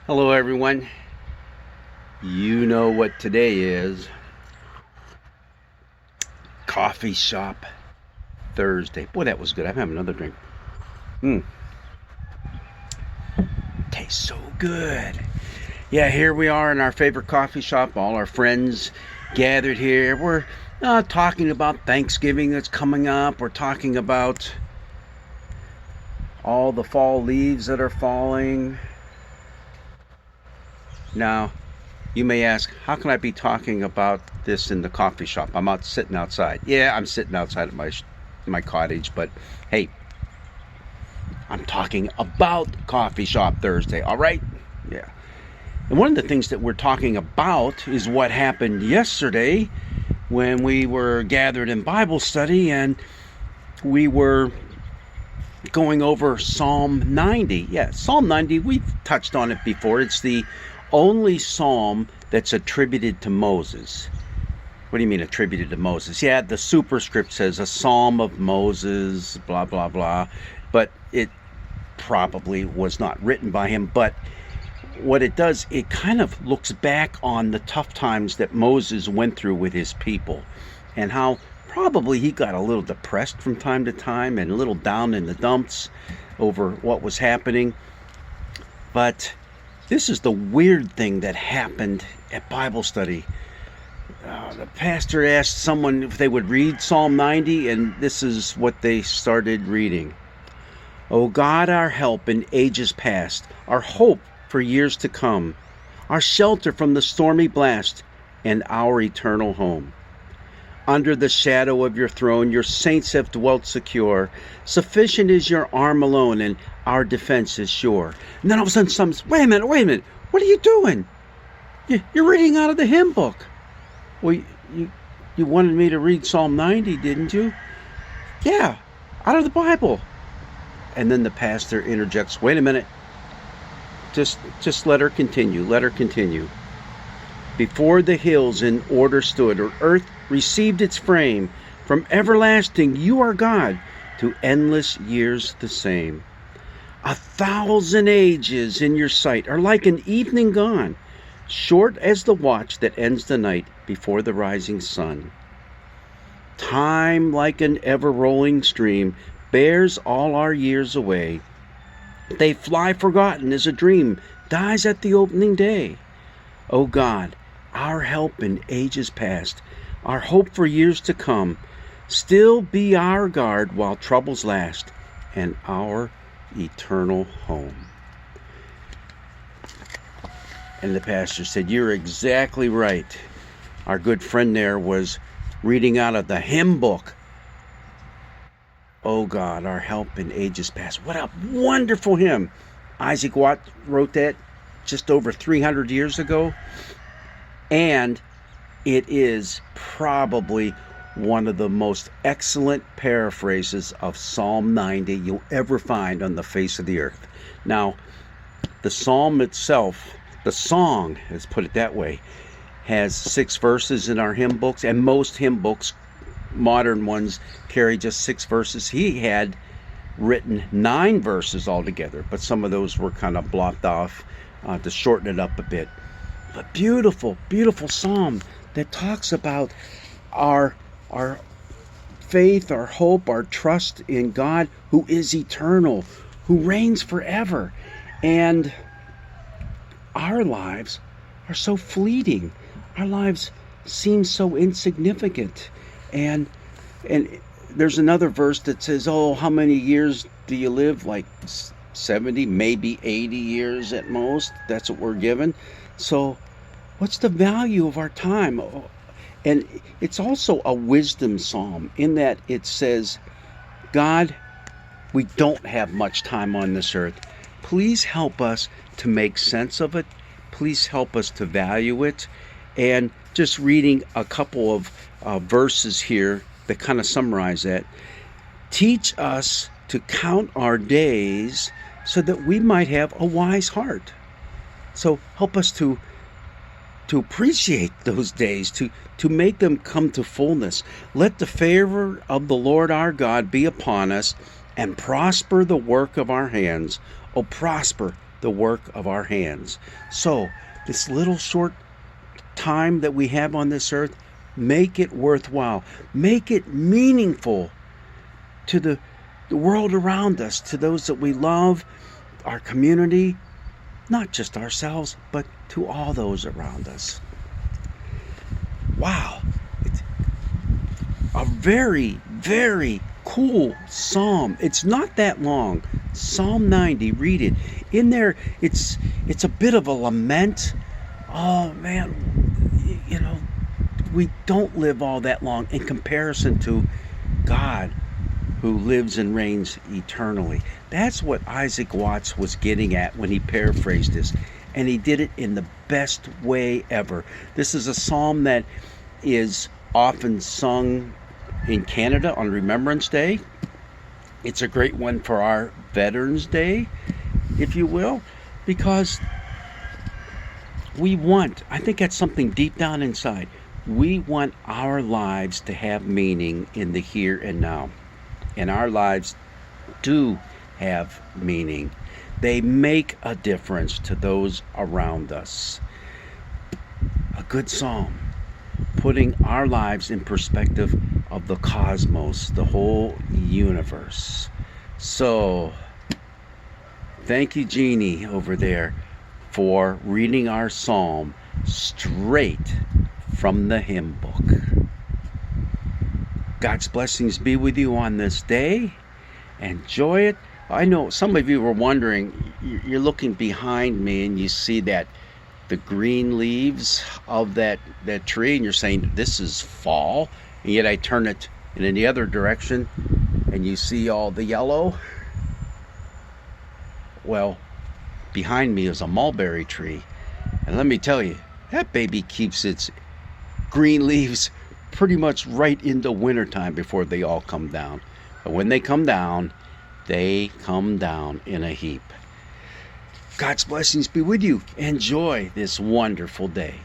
Hello, everyone. You know what today is. Coffee Shop Thursday. Boy, that was good. I'm having another drink. Mmm, tastes so good. Yeah, here we are in our favorite coffee shop. All our friends gathered here. We're talking about Thanksgiving that's coming up. We're talking about all the fall leaves that are falling. Now, you may ask, how can I be talking about this in the coffee shop? I'm out sitting outside. Yeah, I'm sitting outside at my cottage, but hey, I'm talking about Coffee Shop Thursday, all right? Yeah. And one of the things that we're talking about is what happened yesterday when we were gathered in Bible study and we were going over Psalm 90. Yeah, Psalm 90, we've touched on it before. It's the only psalm that's attributed to Moses. What do you mean attributed to Moses? Yeah, the superscript says a psalm of Moses, blah, blah, blah. But it probably was not written by him. But what it does, it kind of looks back on the tough times that Moses went through with his people and how probably he got a little depressed from time to time and a little down in the dumps over what was happening. But this is the weird thing that happened at Bible study. The pastor asked someone if they would read Psalm 90, and this is what they started reading. O God, our help in ages past, our hope for years to come, our shelter from the stormy blast, and our eternal home. Under the shadow of your throne, your saints have dwelt secure. Sufficient is your arm alone, and our defense is sure. And then all of a sudden, someone says, wait a minute, what are you doing? You're reading out of the hymn book. Well, you wanted me to read Psalm 90, didn't you? Yeah, out of the Bible. And then the pastor interjects, wait a minute. Just let her continue. Let her continue. Before the hills in order stood, or earth received its frame, from everlasting you are God, to endless years the same. 1,000 ages in your sight are like an evening gone, short as the watch that ends the night before the rising sun. Time, like an ever-rolling stream, bears all our years away. They fly forgotten as a dream dies at the opening day. O God, our help in ages past, our hope for years to come, still be our guard while troubles last, and our eternal home. And the pastor said, you're exactly right. Our good friend there was reading out of the hymn book. Oh God, our help in ages past. What a wonderful hymn. Isaac Watts wrote that just over 300 years ago. And it is probably one of the most excellent paraphrases of Psalm 90 you'll ever find on the face of the earth. Now, the psalm itself, the song, let's put it that way, has 6 verses in our hymn books, and most hymn books, modern ones, carry just 6 verses. He had written 9 verses altogether, but some of those were kind of blocked off to shorten it up a bit. But beautiful, beautiful psalm that talks about our faith, our hope, our trust in God, who is eternal, who reigns forever. And our lives are so fleeting. Our lives seem so insignificant. And there's another verse that says, oh, how many years do you live? Like 70, maybe 80 years at most. That's what we're given. So what's the value of our time? And it's also a wisdom psalm in that it says, God, we don't have much time on this earth. Please help us to make sense of it. Please help us to value it. And just reading a couple of verses here that kind of summarize that. Teach us to count our days so that we might have a wise heart. So help us to appreciate those days, to make them come to fullness. Let the favor of the Lord our God be upon us, and prosper the work of our hands. Oh, prosper the work of our hands. So, this little short time that we have on this earth, make it worthwhile. Make it meaningful to the world around us, to those that we love, our community, not just ourselves, but to all those around us. Wow. It's a very, very cool psalm. It's not that long. Psalm 90, read it. In there, it's a bit of a lament. Oh man, we don't live all that long in comparison to God, who lives and reigns eternally. That's what Isaac Watts was getting at when he paraphrased this, and he did it in the best way ever. This is a psalm that is often sung in Canada on Remembrance Day. It's a great one for our Veterans Day, if you will, because I think that's something deep down inside. We want our lives to have meaning in the here and now. And our lives do have meaning. They make a difference to those around us. A good psalm, putting our lives in perspective of the cosmos, the whole universe. So, thank you, Jeannie, over there, for reading our psalm straight from the hymn book. God's blessings be with you on this day. Enjoy it. I know some of you were wondering, you're looking behind me and you see that the green leaves of that tree, and you're saying, this is fall, and yet I turn it in the other direction and you see all the yellow. Well, behind me is a mulberry tree, and let me tell you, that baby keeps its green leaves pretty much right into wintertime before they all come down. But when they come down in a heap. God's blessings be with you. Enjoy this wonderful day.